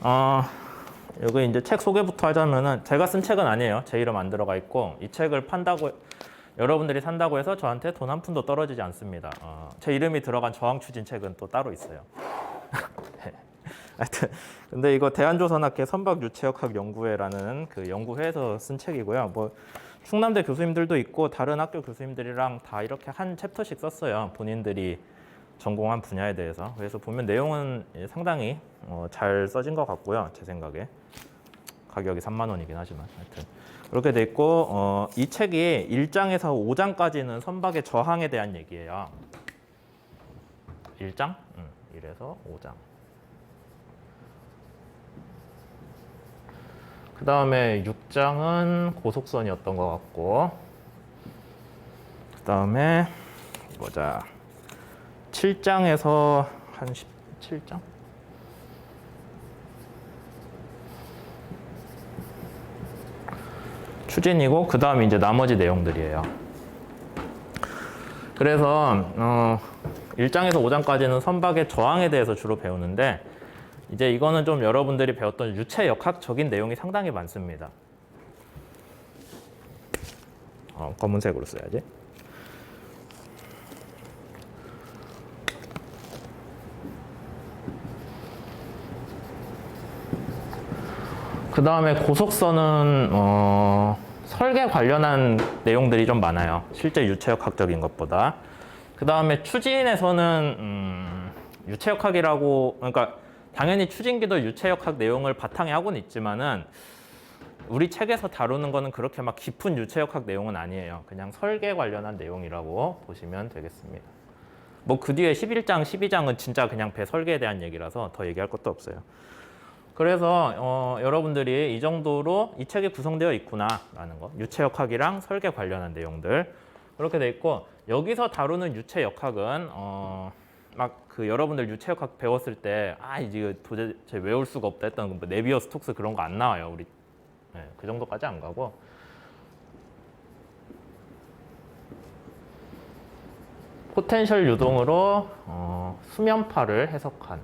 어, 여기 이제 책 소개부터 하자면은 제가 쓴 책은 아니에요. 제 이름 안 들어가 있고 이 책을 판다고 여러분들이 산다고 해서 저한테 돈 한 푼도 떨어지지 않습니다. 제 이름이 들어간 저항 추진 책은 또 따로 있어요. 네. 하여튼 근데 이거 대한조선학회 선박유체역학 연구회라는 그 연구회에서 쓴 책이고요. 뭐 충남대 교수님들도 있고 다른 학교 교수님들이랑 다 이렇게 한 챕터씩 썼어요. 본인들이 전공한 분야에 대해서. 그래서 보면 내용은 상당히 잘 써진 것 같고요. 제 생각에. 가격이 3만 원이긴 하지만 하여튼 그렇게 돼 있고 이 책이 1장에서 5장까지는 선박의 저항에 대한 얘기예요. 1장? 1에서 5장. 그 다음에 6장은 고속선이었던 것 같고 그 다음에 보자. 7장에서 한 17장? 추진이고 그 다음에 이제 나머지 내용들이에요. 그래서 1장에서 5장까지는 선박의 저항에 대해서 주로 배우는데 이제 이거는 좀 여러분들이 배웠던 유체 역학적인 내용이 상당히 많습니다. 검은색으로 써야지. 그 다음에 고속선은 설계 관련한 내용들이 좀 많아요. 실제 유체역학적인 것보다. 그 다음에 추진에서는 유체역학이라고 그러니까 당연히 추진기도 유체역학 내용을 바탕에 하고는 있지만은 우리 책에서 다루는 거는 그렇게 막 깊은 유체역학 내용은 아니에요. 그냥 설계 관련한 내용이라고 보시면 되겠습니다. 뭐 그 뒤에 11장, 12장은 진짜 그냥 배 설계에 대한 얘기라서 더 얘기할 것도 없어요. 그래서 여러분들이 이 정도로 이 책이 구성되어 있구나라는 거. 유체역학이랑 설계 관련한 내용들. 그렇게 돼 있고 여기서 다루는 유체역학은 막 그 여러분들 유체역학 배웠을 때 이제 도대체 외울 수가 없다 했던 뭐 네비어 스톡스 그런 거 안 나와요. 우리 그 정도까지 안 가고 포텐셜 유동으로 수면파를 해석한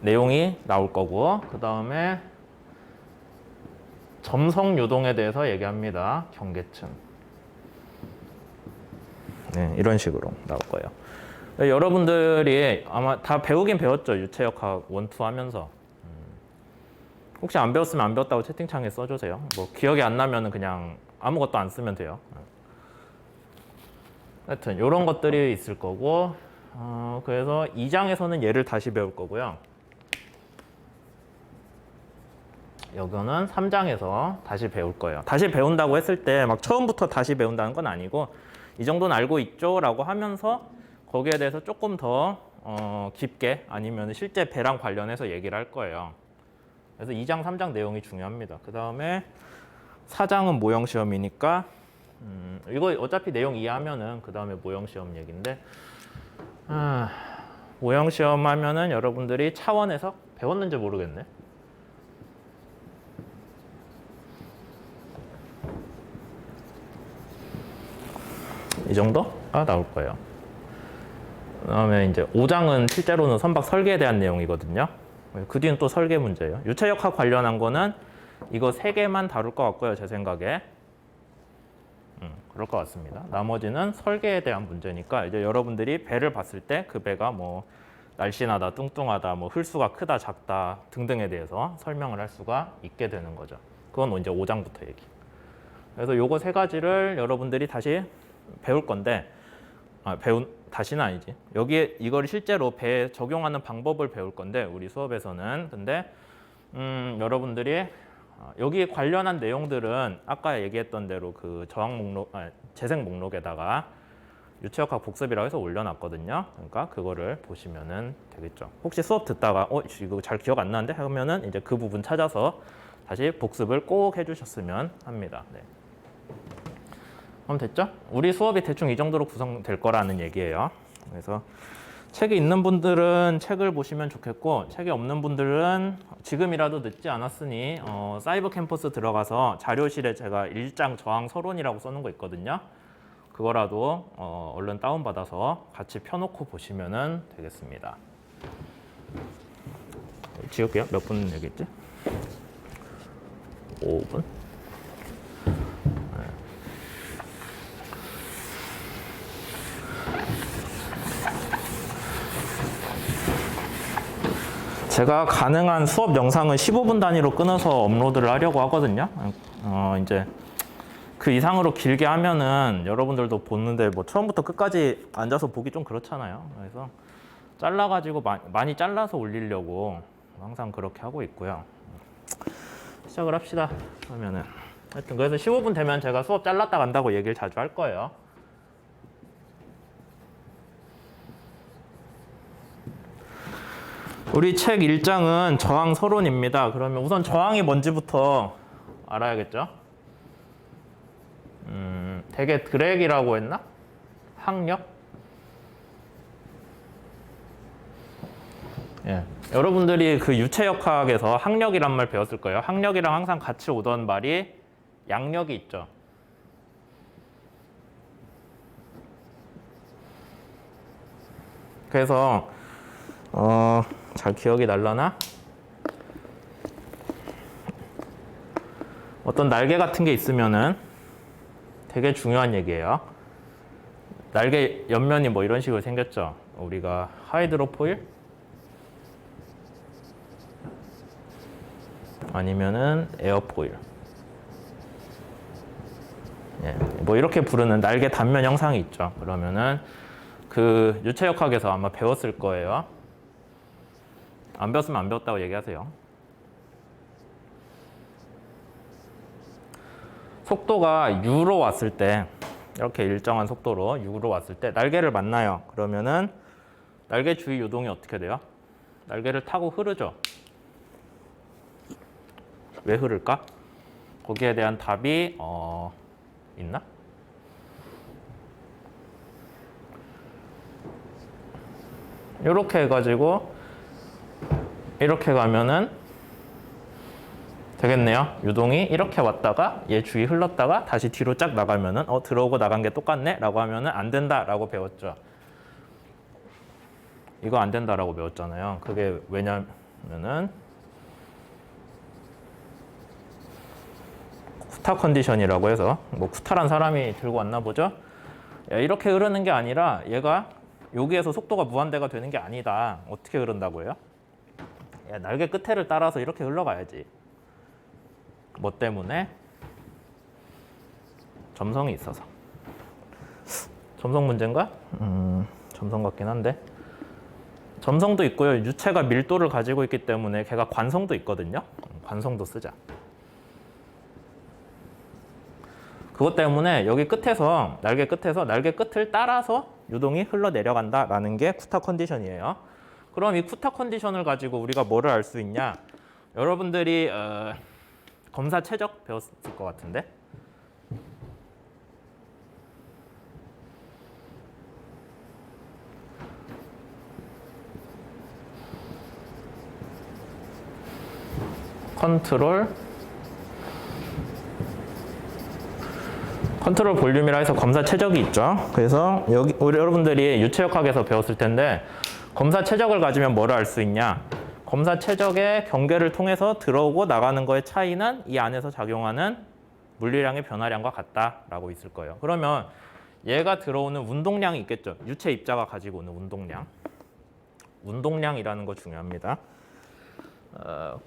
내용이 나올 거고 그 다음에 점성 유동에 대해서 얘기합니다. 경계층. 네, 이런 식으로 나올 거예요. 여러분들이 아마 다 배우긴 배웠죠. 유체역학 1, 2 하면서. 혹시 안 배웠으면 안 배웠다고 채팅창에 써주세요. 뭐 기억이 안 나면 그냥 아무것도 안 쓰면 돼요. 하여튼 이런 것들이 있을 거고 그래서 2장에서는 얘를 다시 배울 거고요. 여기는 3장에서 다시 배울 거예요. 다시 배운다고 했을 때 막 처음부터 다시 배운다는 건 아니고 이 정도는 알고 있죠 라고 하면서 거기에 대해서 조금 더 깊게 아니면 실제 배랑 관련해서 얘기를 할 거예요. 그래서 2장, 3장 내용이 중요합니다. 그 다음에 4장은 모형시험이니까 이거 어차피 내용 이해하면은 그 다음에 모형시험 얘기인데 모형시험 하면은 여러분들이 차원에서 배웠는지 모르겠네. 이 정도가 나올 거예요. 그 다음에 이제 5장은 실제로는 선박 설계에 대한 내용이거든요. 그 뒤는 또 설계 문제예요. 유체역학 관련한 거는 이거 3개만 다룰 것 같고요. 제 생각에. 그럴 것 같습니다. 나머지는 설계에 대한 문제니까 이제 여러분들이 배를 봤을 때 그 배가 뭐 날씬하다, 뚱뚱하다, 뭐 흘수가 크다, 작다 등등에 대해서 설명을 할 수가 있게 되는 거죠. 그건 이제 5장부터 얘기. 그래서 요거 3가지를 여러분들이 다시 배울 건데 다시는 아니지. 여기에 이걸 실제로 배에 적용하는 방법을 배울 건데 우리 수업에서는. 근데 여러분들이 여기 관련한 내용들은 아까 얘기했던 대로 그 저항 목록, 재생 목록에다가 유체역학 복습이라고 해서 올려놨거든요. 그러니까 그거를 보시면은 되겠죠. 혹시 수업 듣다가 이거 잘 기억 안 나는데 하면은 이제 그 부분 찾아서 다시 복습을 꼭 해주셨으면 합니다. 네. 그럼 됐죠? 우리 수업이 대충 이 정도로 구성될 거라는 얘기예요. 그래서 책이 있는 분들은 책을 보시면 좋겠고 책이 없는 분들은 지금이라도 늦지 않았으니 사이버 캠퍼스 들어가서 자료실에 제가 1장 저항 서론이라고 써놓은 거 있거든요. 그거라도 얼른 다운받아서 같이 펴놓고 보시면 되겠습니다. 지울게요. 몇 분 얘기했지? 5분? 제가 가능한 수업 영상은 15분 단위로 끊어서 업로드를 하려고 하거든요. 이제 그 이상으로 길게 하면은 여러분들도 보는데 뭐 처음부터 끝까지 앉아서 보기 좀 그렇잖아요. 그래서 잘라가지고 많이 잘라서 올리려고 항상 그렇게 하고 있고요. 시작을 합시다. 그러면은 하여튼 그래서 15분 되면 제가 수업 잘랐다 간다고 얘기를 자주 할 거예요. 우리 책 1장은 저항 서론입니다. 그러면 우선 저항이 뭔지부터 알아야겠죠? 되게 드랙이라고 했나? 항력? 예. 여러분들이 그 유체역학에서 항력이란 말 배웠을 거예요. 항력이랑 항상 같이 오던 말이 양력이 있죠. 그래서 잘 기억이 날라나? 어떤 날개 같은 게 있으면은 되게 중요한 얘기예요. 날개 옆면이 뭐 이런 식으로 생겼죠. 우리가 하이드로포일 아니면은 에어포일, 예, 뭐 이렇게 부르는 날개 단면 형상이 있죠. 그러면은 그 유체역학에서 아마 배웠을 거예요. 안 배웠으면 안 배웠다고 얘기하세요. 속도가 u로 왔을 때, 이렇게 일정한 속도로 u로 왔을 때 날개를 만나요. 그러면은 날개 주위 요동이 어떻게 돼요? 날개를 타고 흐르죠. 왜 흐를까? 거기에 대한 답이 있나? 이렇게 해가지고 이렇게 가면은 되겠네요. 유동이 이렇게 왔다가 얘 주위 흘렀다가 다시 뒤로 쫙 나가면은 들어오고 나간 게 똑같네? 라고 하면은 안 된다라고 배웠죠. 이거 안 된다라고 배웠잖아요. 그게 왜냐면은 쿠타 컨디션이라고 해서 뭐 쿠타란 사람이 들고 왔나 보죠. 이렇게 흐르는 게 아니라 얘가 여기에서 속도가 무한대가 되는 게 아니다. 어떻게 흐른다고 해요? 날개 끝에를 따라서 이렇게 흘러가야지. 뭐 때문에? 점성이 있어서. 점성 문제인가? 점성 같긴 한데. 점성도 있고요. 유체가 밀도를 가지고 있기 때문에 걔가 관성도 있거든요. 관성도 쓰자. 그것 때문에 여기 끝에서 날개 끝을 따라서 유동이 흘러내려간다라는 게 쿠타 컨디션이에요. 그럼 이 쿠타 컨디션을 가지고 우리가 뭐를 알 수 있냐? 여러분들이 검사 최적 배웠을 것 같은데. 컨트롤 볼륨이라 해서 검사 최적이 있죠. 그래서 여기 우리 여러분들이 유체역학에서 배웠을 텐데 검사 최적을 가지면 뭐를 알 수 있냐? 검사 최적의 경계를 통해서 들어오고 나가는 거의 차이는 이 안에서 작용하는 물리량의 변화량과 같다라고 있을 거예요. 그러면 얘가 들어오는 운동량이 있겠죠. 유체 입자가 가지고 오는 운동량. 운동량이라는 거 중요합니다.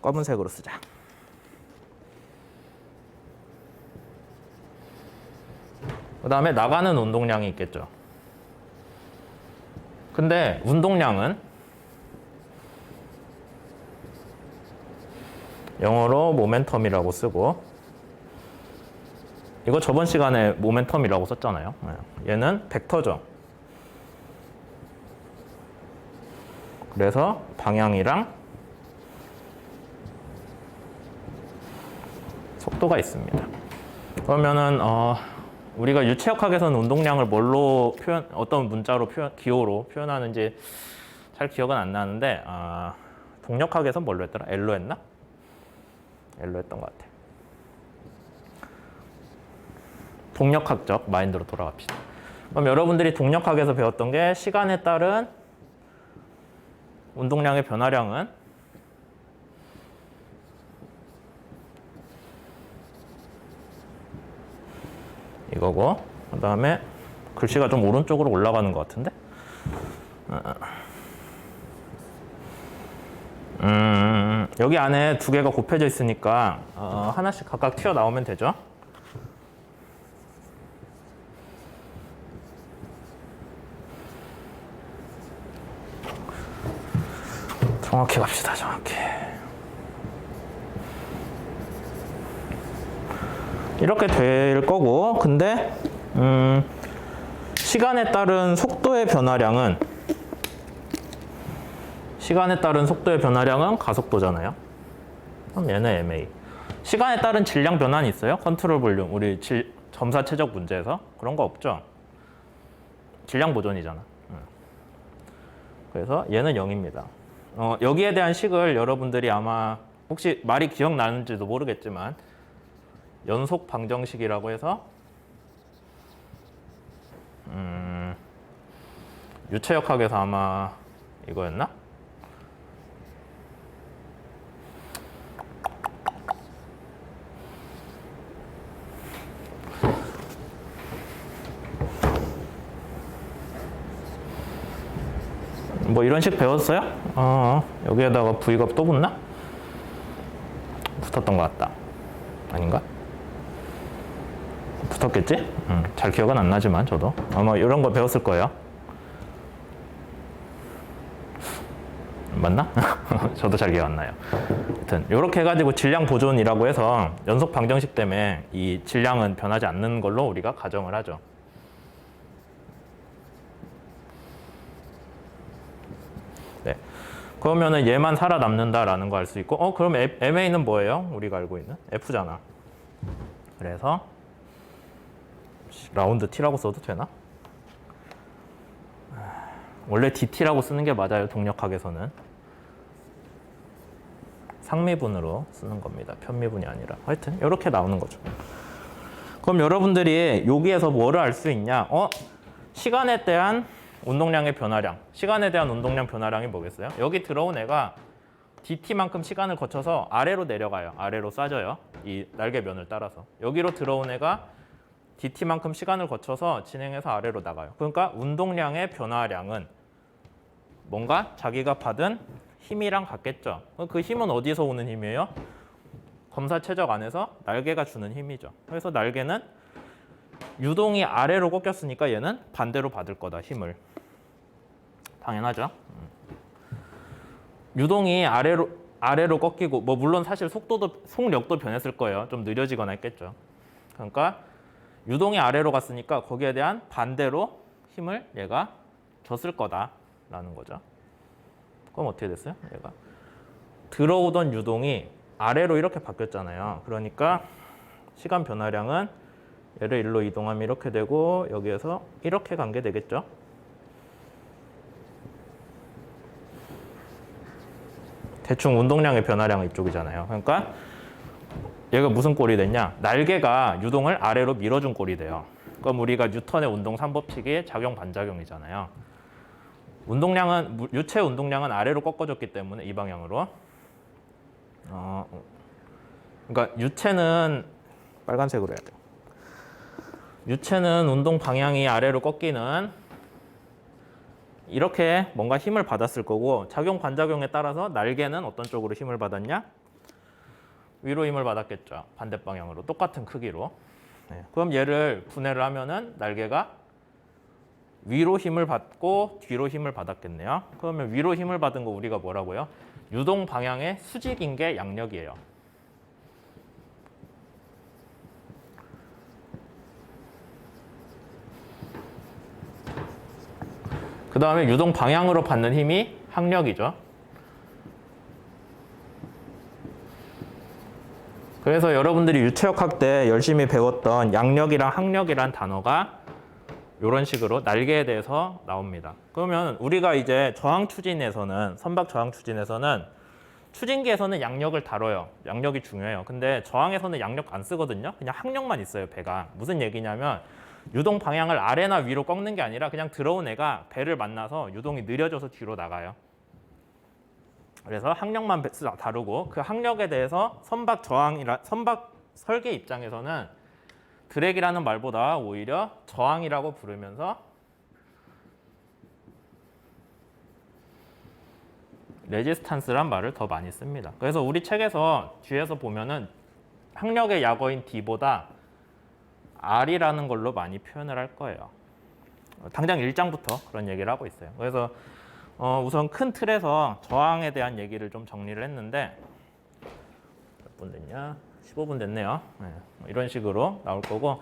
검은색으로 쓰자. 그 다음에 나가는 운동량이 있겠죠. 근데 운동량은 영어로 모멘텀이라고 쓰고, 이거 저번 시간에 모멘텀이라고 썼잖아요. 얘는 벡터죠. 그래서 방향이랑 속도가 있습니다. 그러면은 우리가 유체역학에서는 운동량을 뭘로 어떤 문자로 기호로 표현하는지 잘 기억은 안 나는데, 동력학에서는 뭘로 했더라? L로 했나? L로 했던 것 같아. 동력학적 마인드로 돌아갑시다. 그럼 여러분들이 동력학에서 배웠던 게 시간에 따른 운동량의 변화량은 이거고, 그 다음에 글씨가 좀 오른쪽으로 올라가는 것 같은데? 여기 안에 두 개가 곱해져 있으니까 하나씩 각각 튀어나오면 되죠. 정확히 갑시다, 정확히. 이렇게 될 거고, 근데 시간에 따른 속도의 변화량은 가속도잖아요. 그럼 얘는 ma. 시간에 따른 질량 변화는 있어요? 컨트롤 볼륨, 우리 점사 최적 문제에서 그런 거 없죠? 질량 보존이잖아. 그래서 얘는 0입니다. 여기에 대한 식을 여러분들이 아마 혹시 말이 기억나는지도 모르겠지만 연속 방정식이라고 해서 유체역학에서 아마 이거였나? 뭐 이런 식 배웠어요? 여기에다가 V가 또 붙나? 붙었던 것 같다. 아닌가? 붙었겠지? 잘 기억은 안 나지만 저도 아마 이런 거 배웠을 거예요. 맞나? 저도 잘 기억 안 나요. 하여튼 이렇게 해가지고 질량 보존이라고 해서 연속 방정식 때문에 이 질량은 변하지 않는 걸로 우리가 가정을 하죠. 네. 그러면은 얘만 살아남는다라는 거 알 수 있고, 그럼 MA는 뭐예요? 우리가 알고 있는 F잖아. 그래서 라운드 T라고 써도 되나? 원래 DT라고 쓰는 게 맞아요. 동력학에서는 상미분으로 쓰는 겁니다. 편미분이 아니라. 하여튼 이렇게 나오는 거죠. 그럼 여러분들이 여기에서 뭐를 알 수 있냐? 시간에 대한 운동량의 변화량. 시간에 대한 운동량 변화량이 뭐겠어요? 여기 들어온 애가 DT만큼 시간을 거쳐서 아래로 내려가요. 아래로 싸져요. 이 날개면을 따라서. 여기로 들어온 애가 DT만큼 시간을 거쳐서 진행해서 아래로 나가요. 그러니까 운동량의 변화량은 뭔가 자기가 받은 힘이랑 같겠죠. 그 힘은 어디서 오는 힘이에요? 검사 최적 안에서 날개가 주는 힘이죠. 그래서 날개는 유동이 아래로 꺾였으니까 얘는 반대로 받을 거다, 힘을. 당연하죠. 유동이 아래로 꺾이고, 뭐 물론 사실 속력도 변했을 거예요. 좀 느려지거나 했겠죠. 그러니까 유동이 아래로 갔으니까 거기에 대한 반대로 힘을 얘가 줬을 거다라는 거죠. 그럼 어떻게 됐어요? 얘가 들어오던 유동이 아래로 이렇게 바뀌었잖아요. 그러니까 시간 변화량은 얘를 일로 이동하면 이렇게 되고 여기에서 이렇게 간 게 되겠죠. 대충 운동량의 변화량은 이쪽이잖아요. 그러니까 얘가 무슨 꼴이 됐냐? 날개가 유동을 아래로 밀어준 꼴이 돼요. 그럼 우리가 뉴턴의 운동 3법칙이 작용 반작용이잖아요. 유체 운동량은 아래로 꺾어졌기 때문에 이 방향으로. 그러니까 유체는 빨간색으로 해야 돼요. 유체는 운동 방향이 아래로 꺾이는 이렇게 뭔가 힘을 받았을 거고, 작용 반작용에 따라서 날개는 어떤 쪽으로 힘을 받았냐? 위로 힘을 받았겠죠. 반대 방향으로 똑같은 크기로. 네. 그럼 얘를 분해를 하면은 날개가 위로 힘을 받고 뒤로 힘을 받았겠네요. 그러면 위로 힘을 받은 거 우리가 뭐라고요? 유동 방향의 수직인 게 양력이에요. 그 다음에 유동 방향으로 받는 힘이 항력이죠. 그래서 여러분들이 유체역학 때 열심히 배웠던 양력이랑 항력이란 단어가 이런 식으로 날개에 대해서 나옵니다. 그러면 우리가 이제 저항추진에서는, 선박 저항추진에서는 추진기에서는 양력을 다뤄요. 양력이 중요해요. 근데 저항에서는 양력 안 쓰거든요. 그냥 항력만 있어요, 배가. 무슨 얘기냐면 유동 방향을 아래나 위로 꺾는 게 아니라 그냥 들어온 애가 배를 만나서 유동이 느려져서 뒤로 나가요. 그래서 항력만 다루고, 그 항력에 대해서 선박 설계 입장에서는 드랙이라는 말보다 오히려 저항이라고 부르면서 레지스탄스란 말을 더 많이 씁니다. 그래서 우리 책에서 뒤에서 보면은 항력의 약어인 D보다 R이라는 걸로 많이 표현을 할 거예요. 당장 1장부터 그런 얘기를 하고 있어요. 그래서 우선 큰 틀에서 저항에 대한 얘기를 좀 정리를 했는데 몇 분 됐냐? 15분 됐네요. 네, 이런 식으로 나올 거고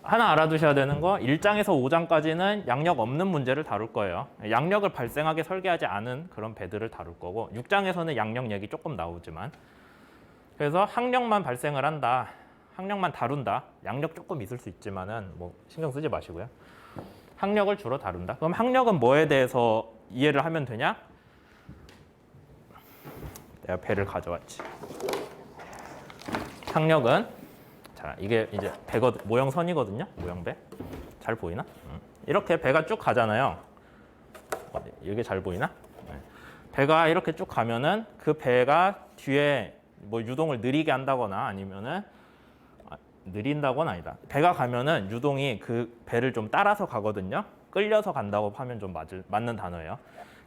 하나 알아두셔야 되는 거 1장에서 5장까지는 양력 없는 문제를 다룰 거예요. 양력을 발생하게 설계하지 않은 그런 배들을 다룰 거고 6장에서는 양력 얘기 조금 나오지만 그래서 항력만 발생을 한다. 항력만 다룬다. 양력 조금 있을 수 있지만은 뭐 신경 쓰지 마시고요. 항력을 주로 다룬다. 그럼 항력은 뭐에 대해서 이해를 하면 되냐? 내가 배를 가져왔지. 항력은 자 이게 이제 배가 모형선이거든요. 모형배. 잘 보이나? 이렇게 배가 쭉 가잖아요. 이게 잘 보이나? 네. 배가 이렇게 쭉 가면은 그 배가 뒤에 뭐 유동을 느리게 한다거나 아니면은 느린다고는 아니다. 배가 가면은 유동이 그 배를 좀 따라서 가거든요. 끌려서 간다고 하면 좀 맞는 단어예요.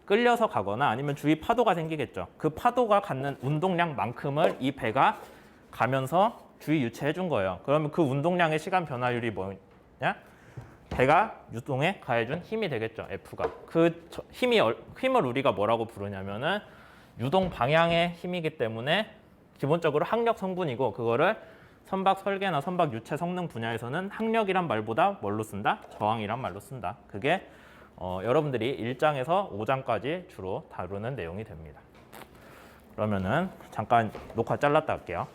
끌려서 가거나 아니면 주위 파도가 생기겠죠. 그 파도가 갖는 운동량만큼을 이 배가 가면서 주위 유치해 준 거예요. 그러면 그 운동량의 시간 변화율이 뭐냐? 배가 유동에 가해준 힘이 되겠죠. F가. 그 힘을 우리가 뭐라고 부르냐면은 유동 방향의 힘이기 때문에 기본적으로 항력 성분이고 그거를 선박 설계나 선박 유체 성능 분야에서는 항력이란 말보다 뭘로 쓴다? 저항이란 말로 쓴다. 그게 여러분들이 1장에서 5장까지 주로 다루는 내용이 됩니다. 그러면은 잠깐 녹화 잘랐다 할게요.